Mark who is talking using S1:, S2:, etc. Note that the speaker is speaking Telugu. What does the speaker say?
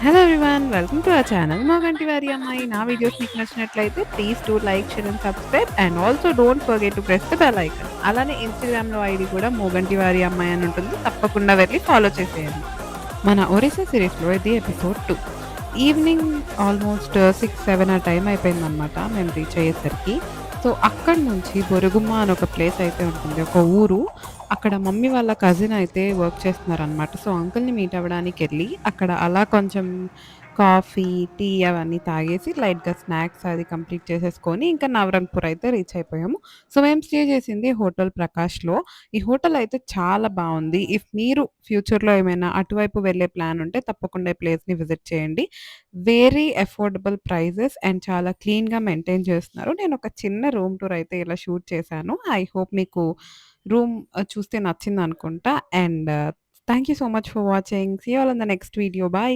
S1: Hello everyone. Welcome to our channel Maganti వారి అమ్మాయి. నా వీడియోస్ మీకు నచ్చినట్లయితే please do like, share and subscribe and also don't forget to press the bell icon. అలానే ఇన్‌స్టాగ్రామ్‌లో ఐడీ కూడా మోగంటి వారి అమ్మాయి అని ఉంటుంది. తప్పకుండా వెళ్లి ఫాలో చేసేయండి. మన ఒరిస్సా సీరీస్‌లో ఇది ఎపిసోడ్ 2. ఈవినింగ్ ఆల్మోస్ట్ 6, 7 ఆ టైం అయిపోయిందనమాట మేము రీచ్ అయ్యేసరికి. సో, అక్కడి నుంచి బొరుగుమ్మ అని ఒక ప్లేస్ అయితే ఉంటుంది. ఒక ఊరు. అక్కడ మమ్మీ వాళ్ళ కజిన్ అయితే వర్క్ చేస్తున్నారనమాట. సో, అంకుల్‌ని మీట్ అవ్వడానికెళ్ళి అక్కడ అలా కొంచెం కాఫీ, టీ అవన్నీ తాగేసి లైట్‌గా స్నాక్స్ అది కంప్లీట్ చేసేసుకొని ఇంకా నవరంగ్‌పూర్ అయితే రీచ్ అయిపోయాము. సో, మేము స్టే చేసింది హోటల్ ప్రకాష్‌లో. ఈ హోటల్ అయితే చాలా బావుంది. ఇఫ్ మీరు ఫ్యూచర్‌లో ఏమైనా అటువైపు వెళ్ళే ప్లాన్ ఉంటే తప్పకుండా ఈ ప్లేస్‌ని విజిట్ చేయండి. వెరీ అఫోర్డబుల్ ప్రైజెస్ అండ్ చాలా క్లీన్‌గా మెయింటైన్ చేస్తున్నారు. నేనొక చిన్న రూమ్ టూర్ అయితే ఇలా షూట్ చేశాను. ఐ హోప్ మీకు రూమ్ చూస్తే నచ్చిందనుకుంటా. And thank you so much for watching. See you all in the next video. By.